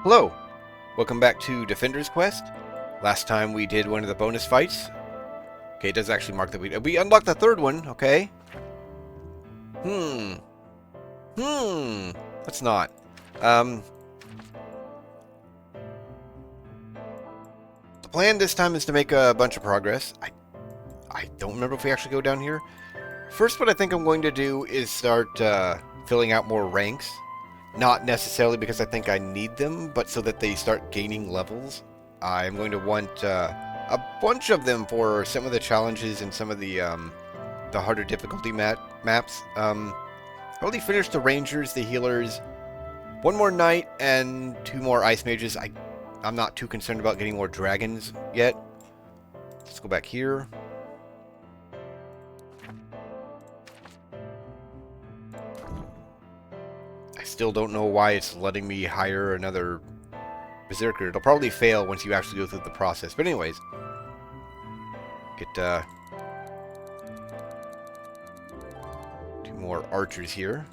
Hello, welcome back to Defender's Quest. Last time we did one of the bonus fights. Okay, it does actually mark that we unlocked the third one, okay. Hmm. Let's not. The plan this time is to make a bunch of progress. I don't remember if we actually go down here. First, what I think I'm going to do is start filling out more ranks. Not necessarily because I think I need them, but so that they start gaining levels. I'm going to want a bunch of them for some of the challenges and some of the harder difficulty maps. I already finished the Rangers, the Healers, one more Knight, and two more Ice Mages. I'm not too concerned about getting more Dragons yet. Let's go back here. I still don't know why it's letting me hire another Berserker. It'll probably fail once you actually go through the process. But anyways, get two more archers here.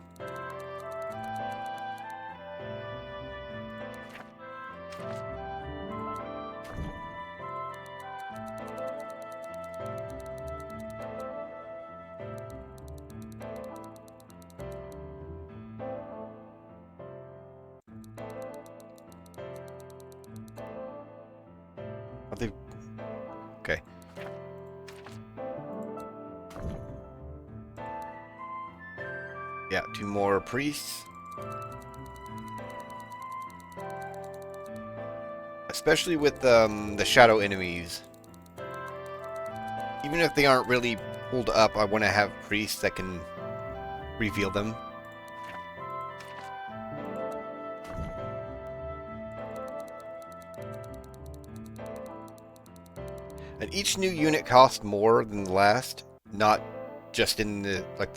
Are they... Okay. Yeah, two more priests. Especially with the shadow enemies. Even if they aren't really pulled up, I want to have priests that can reveal them. And each new unit costs more than the last, not just in the, like,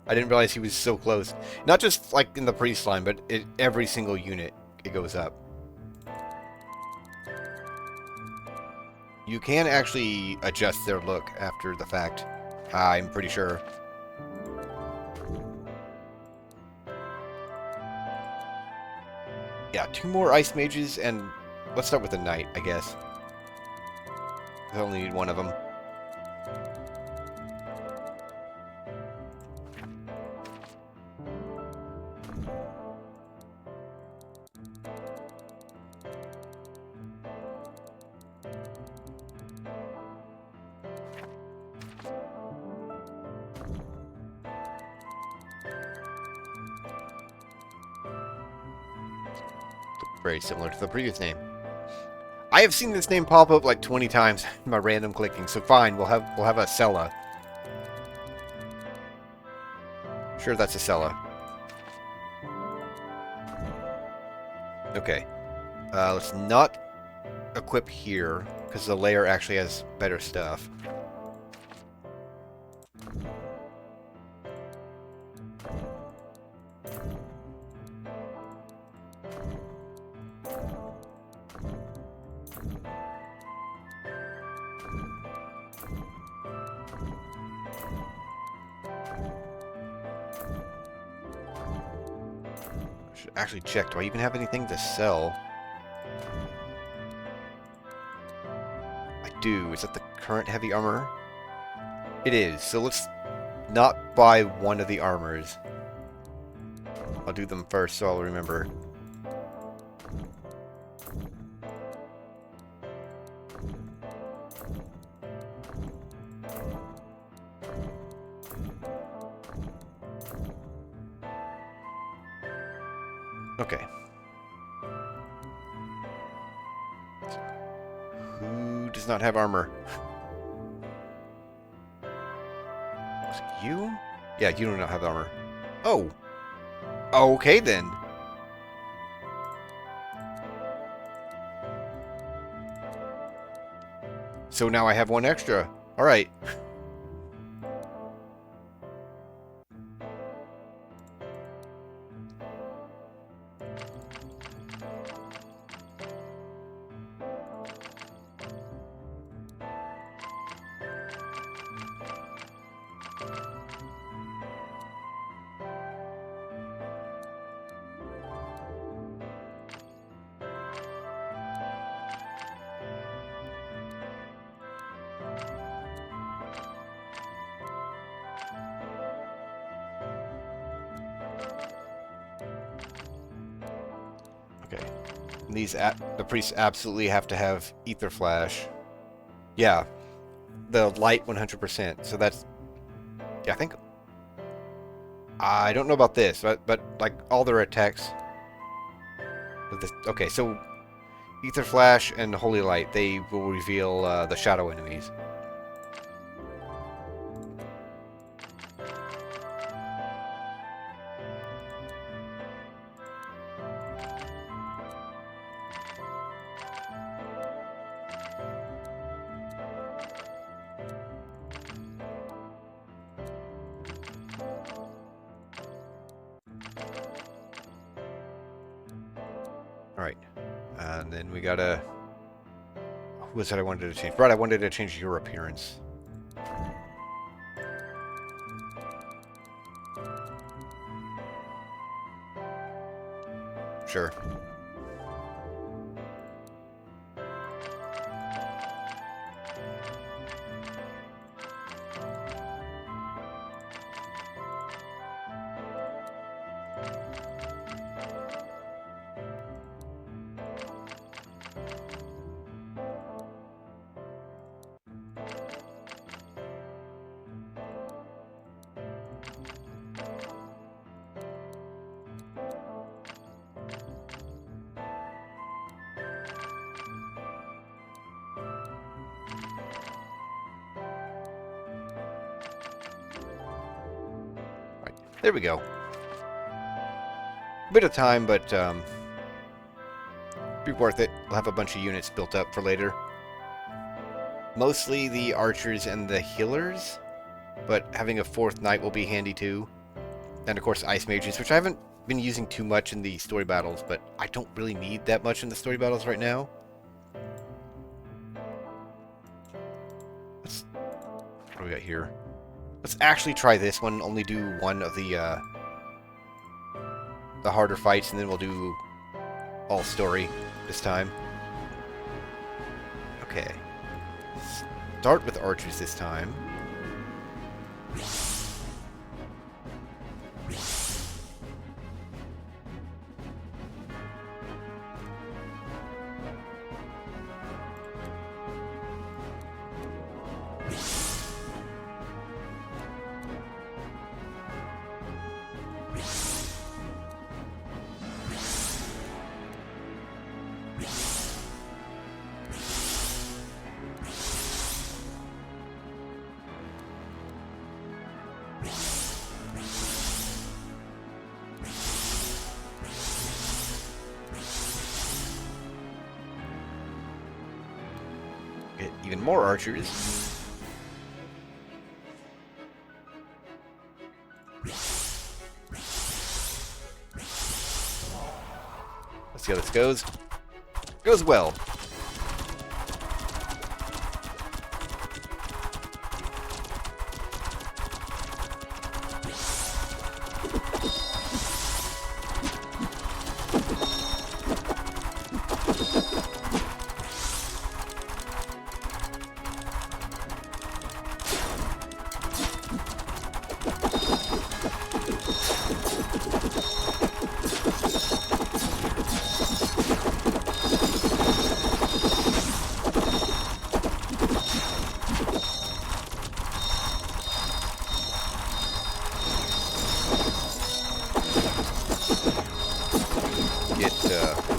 I didn't realize he was so close. Not just, like, in the priest line, but every single unit, it goes up. You can actually adjust their look after the fact, I'm pretty sure. Yeah, two more Ice Mages, and let's start with the Knight, I guess. I only need one of them. Very similar to the previous name. I have seen this name pop up like 20 times in my random clicking, so fine, we'll have a Sella. Sure, that's a Sella. Okay. Let's not equip here, because the layer actually has better stuff. Should actually check. Do I even have anything to sell? I do. Is that the current heavy armor? It is. So let's not buy one of the armors. I'll do them first so I'll remember. Okay. Who does not have armor? Was it you? Yeah, you do not have armor. Oh. Okay then. So now I have one extra. Alright. Okay. And the priests absolutely have to have Ether Flash. Yeah. The light 100%. So that's... Yeah, I think... I don't know about this, but like all their attacks... Okay, so Ether Flash and Holy Light, they will reveal the shadow enemies. Alright. And then we gotta... Who was it I wanted to change? Brad, I wanted to change your appearance. Sure. There we go. Bit of time, but be worth it. We'll have a bunch of units built up for later. Mostly the archers and the healers, but having a fourth knight will be handy too. And of course ice mages, which I haven't been using too much in the story battles, but I don't really need that much in the story battles right now. What do we got here? Let's actually try this one, only do one of the harder fights, and then we'll do all story this time. Okay. Start with archers this time. Get even more archers. Let's see how this goes. Goes well.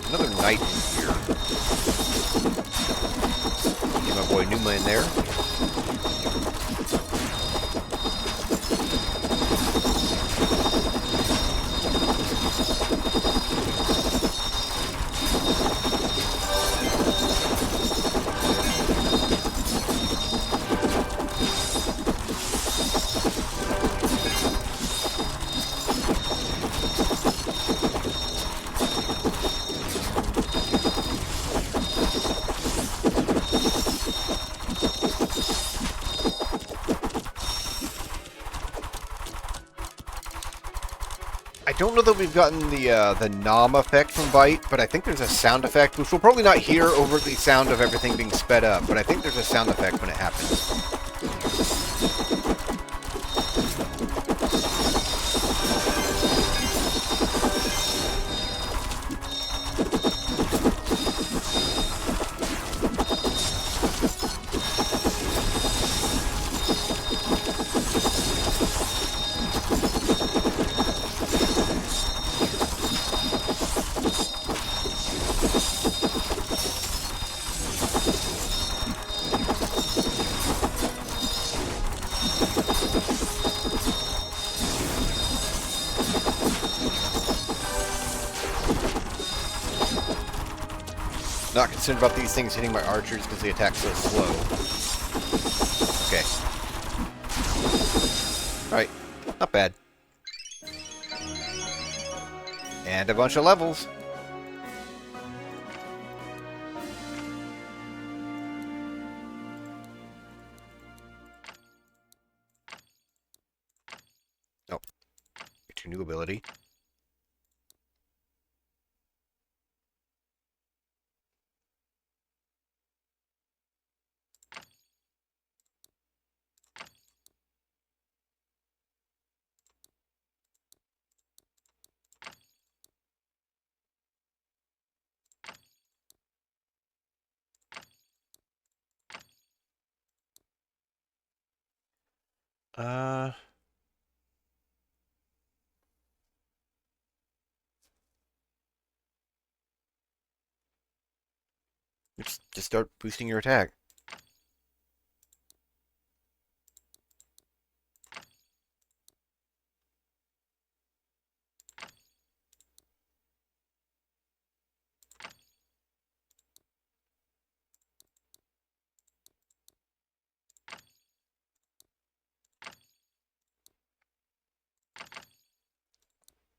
Another knight in here. Get my boy Numa in there. I don't know that we've gotten the Nom effect from Bite, but I think there's a sound effect, which we'll probably not hear over the sound of everything being sped up, but I think there's a sound effect when it happens. Not concerned about these things hitting my archers because they attack so slow. Okay. Alright. Not bad. And a bunch of levels. Oh. Get your new ability. Uh... Just start boosting your attack.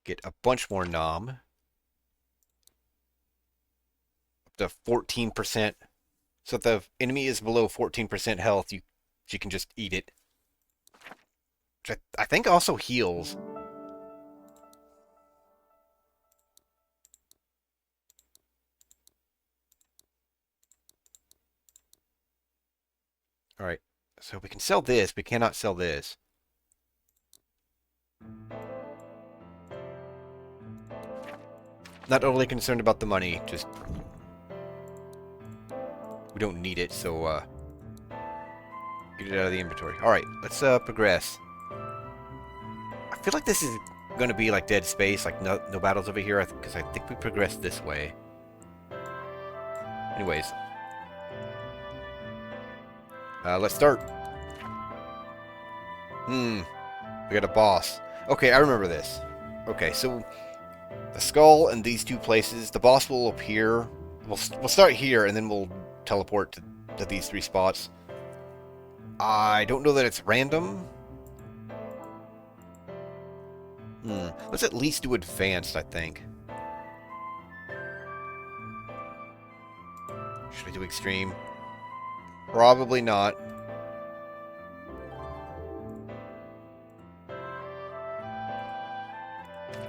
Get a bunch more nom. Up to 14%. So if the enemy is below 14% health, you can just eat it. Which I think also heals. Alright, so we can sell this, but cannot sell this. Not overly concerned about the money, just... we don't need it, so, get it out of the inventory. Alright, let's, progress. I feel like this is gonna be like Dead Space, like no battles over here, because I think we progressed this way. Anyways. Let's start. We got a boss. Okay, I remember this. Okay, so the skull and these two places, the boss will appear. We'll start here, and then we'll teleport to these three spots. I don't know that it's random. Let's at least do advanced, I think. Should I do extreme? Probably not.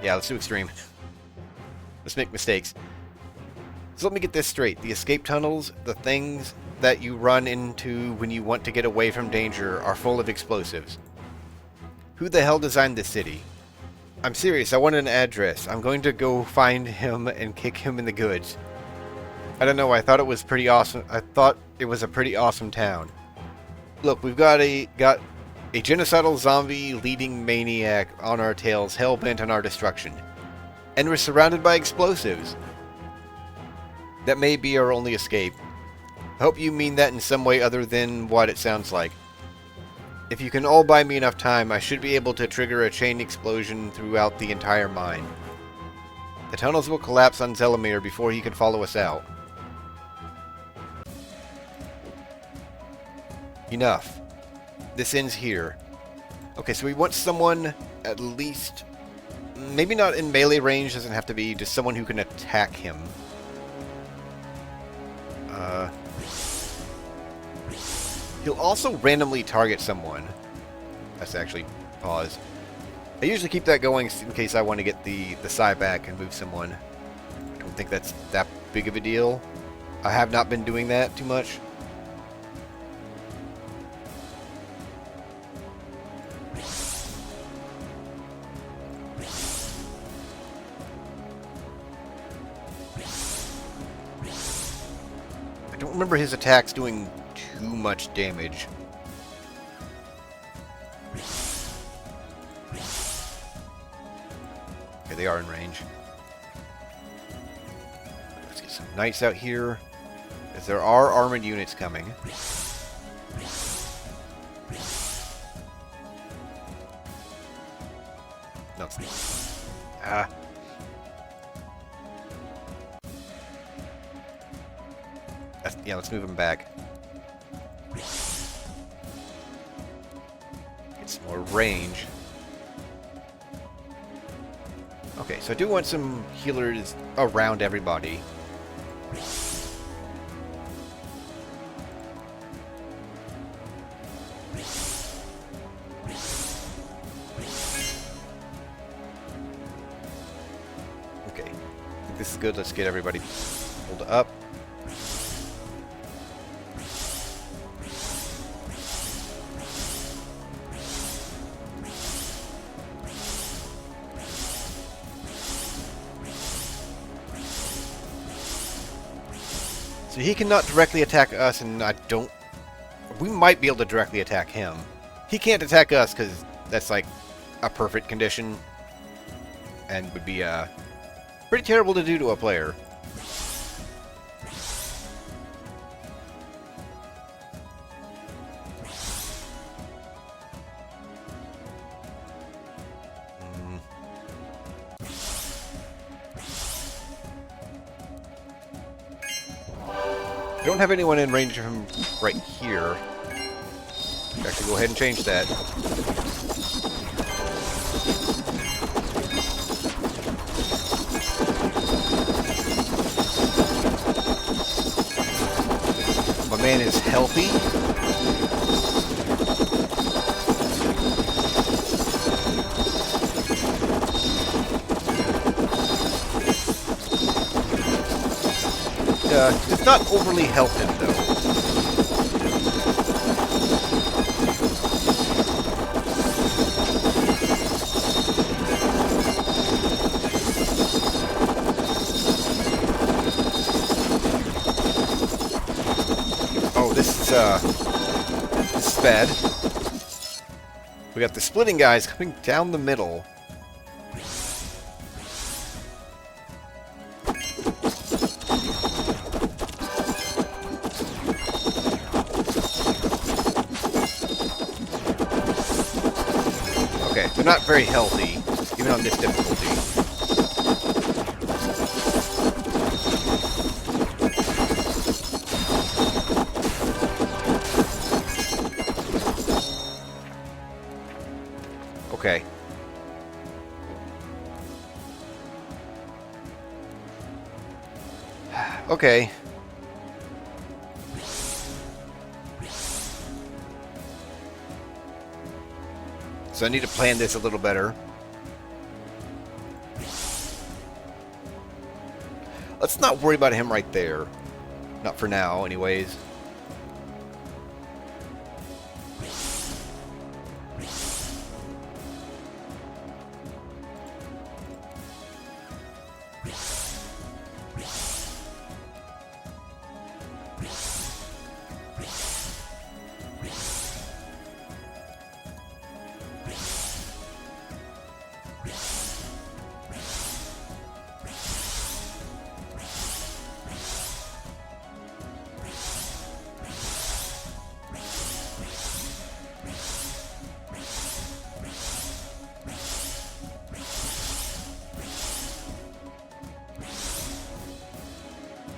Yeah, let's do extreme. Let's make mistakes. So let me get this straight. The escape tunnels, the things that you run into when you want to get away from danger, are full of explosives. Who the hell designed this city? I'm serious, I want an address. I'm going to go find him and kick him in the goods. I don't know, I thought it was pretty awesome. I thought it was a pretty awesome town. Look, we've got a genocidal zombie leading maniac on our tails, hell-bent on our destruction. And we're surrounded by explosives. That may be our only escape. I hope you mean that in some way other than what it sounds like. If you can all buy me enough time, I should be able to trigger a chain explosion throughout the entire mine. The tunnels will collapse on Zelamir before he can follow us out. Enough. This ends here. Okay, so we want someone at least... maybe not in melee range, doesn't have to be, just someone who can attack him. He'll also randomly target someone. Let's actually pause. I usually keep that going in case I want to get the Psy back and move someone. I don't think that's that big of a deal. I have not been doing that too much. I don't remember his attacks doing too much damage. Okay, they are in range. Let's get some knights out here, as there are armored units coming. No, it's not. Yeah, let's move him back. Get some more range. Okay, so I do want some healers around everybody. Okay, I think this is good. Let's get everybody pulled up. So he cannot directly attack us, and I don't... We might be able to directly attack him. He can't attack us, because that's like a perfect condition. And would be pretty terrible to do to a player. I don't have anyone in range of him right here. Actually, go ahead and change that. My man is healthy. Does not overly help him, though. Oh, this is bad. We got the splitting guys coming down the middle. Okay, they're not very healthy, even on this difficulty. Okay. Okay. So I need to plan this a little better. Let's not worry about him right there. Not for now, anyways.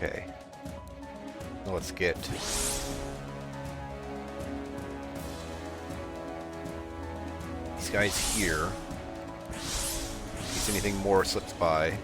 Okay. Now let's get... these guys here. In case anything more slips by.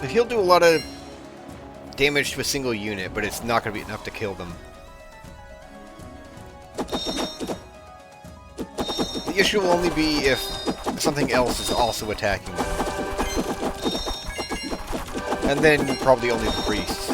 He'll do a lot of damage to a single unit, but it's not going to be enough to kill them. The issue will only be if something else is also attacking them. And then probably only the priests.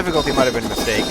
difficulty might have been a mistake.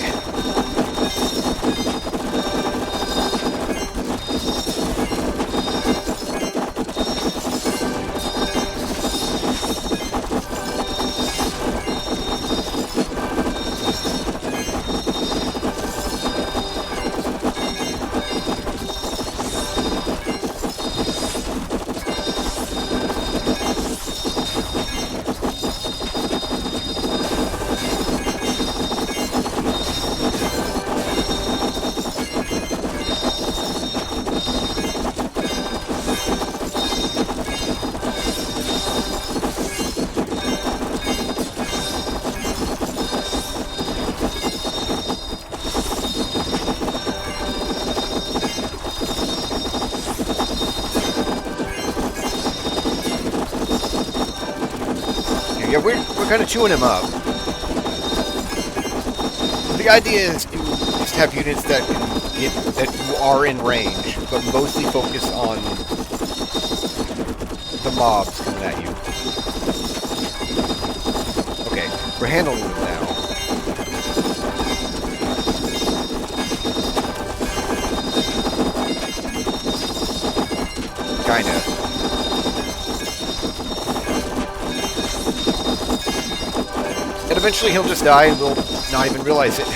Yeah, we're kind of chewing him up. The idea is to just have units that are in range, but mostly focus on the mobs coming at you. Okay, we're handling them now. Kinda. And eventually he'll just die and we'll not even realize it.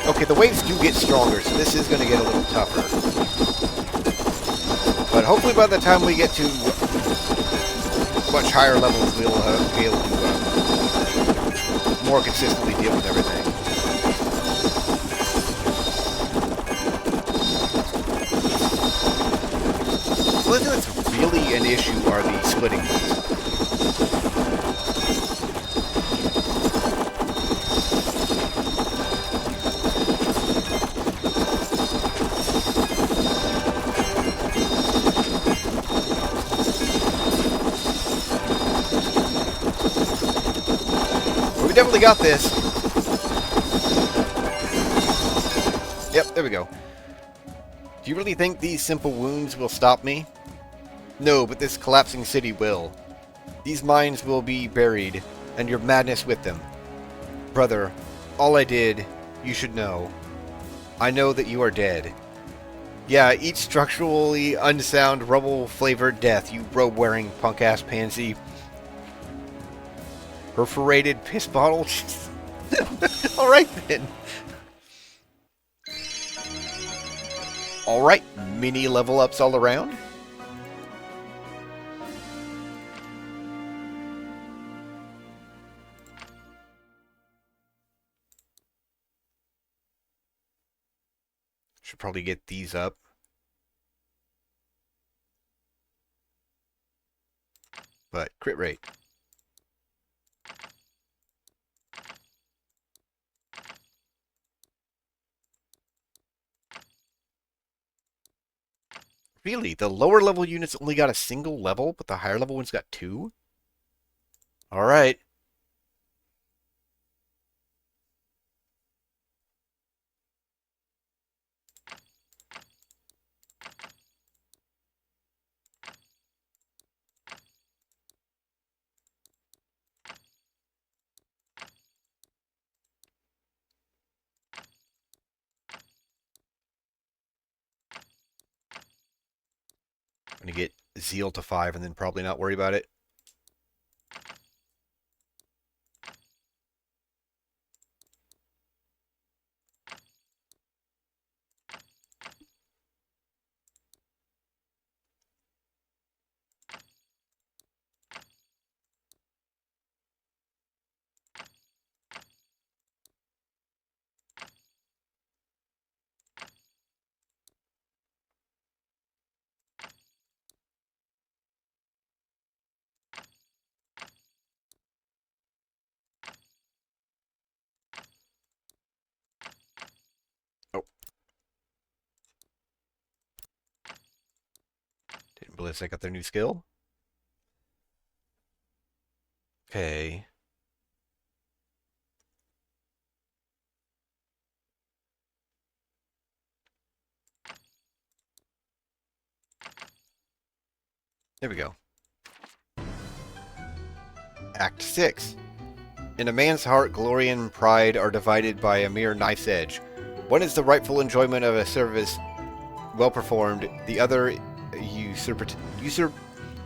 Okay, the waves do get stronger, so this is going to get a little tougher. But hopefully by the time we get to much higher levels, we'll be able to more consistently deal with everything. The only thing that's really an issue are the splitting ones. We definitely got this. Yep, there we go. Do you really think these simple wounds will stop me? No, but this collapsing city will. These mines will be buried, and your madness with them. Brother, all I did, you should know. I know that you are dead. Yeah, eat structurally unsound, rubble-flavored death, you robe-wearing punk-ass pansy. Perforated piss bottle? Alright then. Alright, mini level ups all around. Should probably get these up. But crit rate. Really? The lower level units only got a single level, but the higher level ones got two? Alright. I'm gonna get Zeal to 5 and then probably not worry about it. Regardless, I got their new skill. Okay. There we go. Act 6. In a man's heart, glory and pride are divided by a mere knife's edge. One is the rightful enjoyment of a service well performed, the other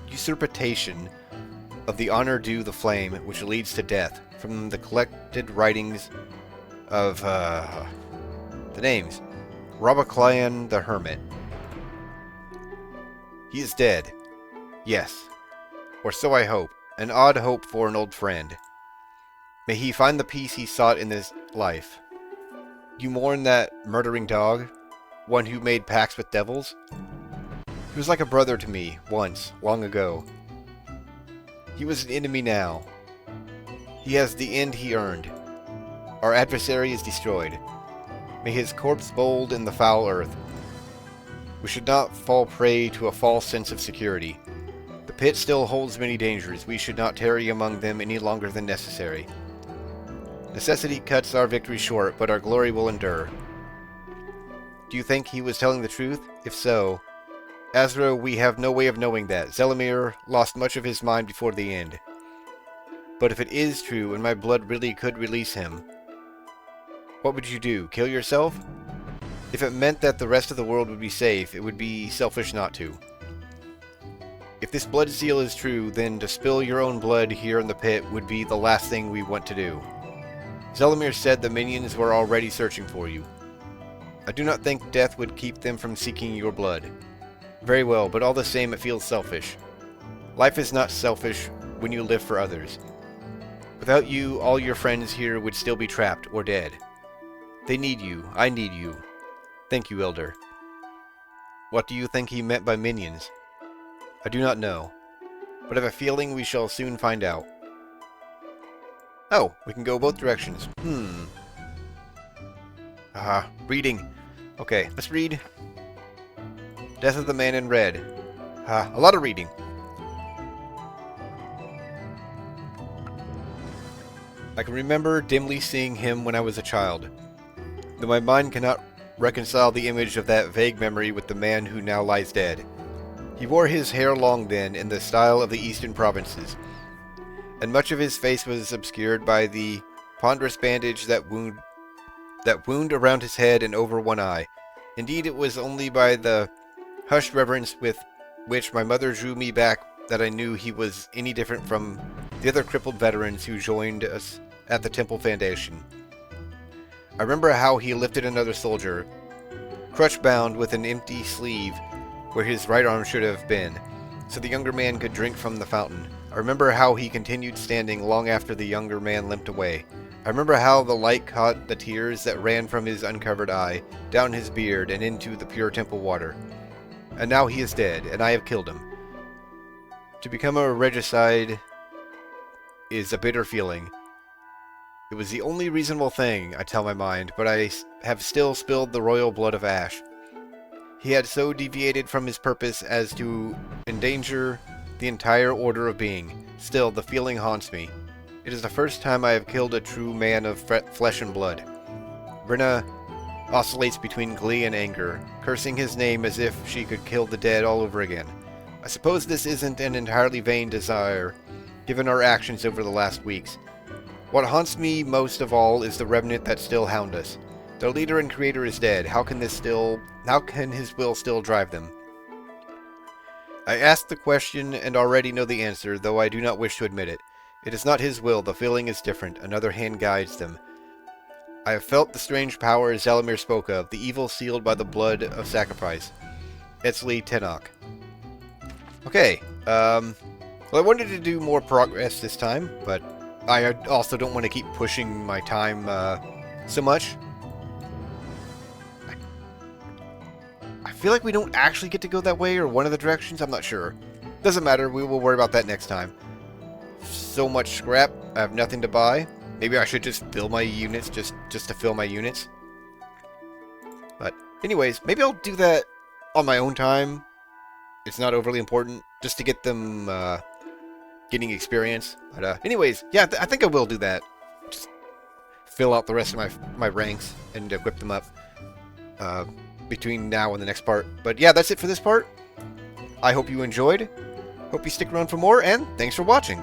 usurpation of the honor due the flame, which leads to death. From the collected writings of the names. Rabaclian the Hermit. He is dead. Yes. Or so I hope. An odd hope for an old friend. May he find the peace he sought in this life. You mourn that murdering dog? One who made pacts with devils? He was like a brother to me, once, long ago. He was an enemy now. He has the end he earned. Our adversary is destroyed. May his corpse mold in the foul earth. We should not fall prey to a false sense of security. The pit still holds many dangers. We should not tarry among them any longer than necessary. Necessity cuts our victory short, but our glory will endure. Do you think he was telling the truth? If so, Azra, we have no way of knowing that. Zelemir lost much of his mind before the end. But if it is true, and my blood really could release him, what would you do? Kill yourself? If it meant that the rest of the world would be safe, it would be selfish not to. If this blood seal is true, then to spill your own blood here in the pit would be the last thing we want to do. Zelemir said the minions were already searching for you. I do not think death would keep them from seeking your blood. Very well, but all the same it feels selfish. Life is not selfish when you live for others. Without you, all your friends here would still be trapped or dead. They need you. I need you. Thank you, Elder. What do you think he meant by minions? I do not know, but I have a feeling we shall soon find out. Oh, we can go both directions. Reading. Okay, let's read. Death of the Man in Red. A lot of reading. I can remember dimly seeing him when I was a child, though my mind cannot reconcile the image of that vague memory with the man who now lies dead. He wore his hair long then, in the style of the eastern provinces, and much of his face was obscured by the ponderous bandage that wound around his head and over one eye. Indeed, it was only by the hushed reverence with which my mother drew me back that I knew he was any different from the other crippled veterans who joined us at the temple foundation. I remember how he lifted another soldier, crutch-bound with an empty sleeve where his right arm should have been, so the younger man could drink from the fountain. I remember how he continued standing long after the younger man limped away. I remember how the light caught the tears that ran from his uncovered eye, down his beard, and into the pure temple water. And now he is dead, and I have killed him. To become a regicide is a bitter feeling. It was the only reasonable thing, I tell my mind, but I have still spilled the royal blood of Ash. He had so deviated from his purpose as to endanger the entire order of being. Still, the feeling haunts me. It is the first time I have killed a true man of flesh and blood. Brenna oscillates between glee and anger, cursing his name as if she could kill the dead all over again. I suppose this isn't an entirely vain desire, given our actions over the last weeks. What haunts me most of all is the remnant that still hound us. Their leader and creator is dead. How can his will still drive them? I ask the question and already know the answer, though I do not wish to admit it. It is not his will, the feeling is different. Another hand guides them. I have felt the strange power Zelemir spoke of, the evil sealed by the blood of sacrifice. Etzli Tenok. Okay, well, I wanted to do more progress this time, but I also don't want to keep pushing my time so much. I feel like we don't actually get to go that way or one of the directions. I'm not sure. Doesn't matter. We will worry about that next time. So much scrap. I have nothing to buy. Maybe I should just fill my units just to fill my units. But anyways, maybe I'll do that on my own time. It's not overly important, just to get them getting experience. But anyways, yeah, I think I will do that. Just fill out the rest of my ranks and equip them up between now and the next part. But yeah, that's it for this part. I hope you enjoyed. Hope you stick around for more, and thanks for watching.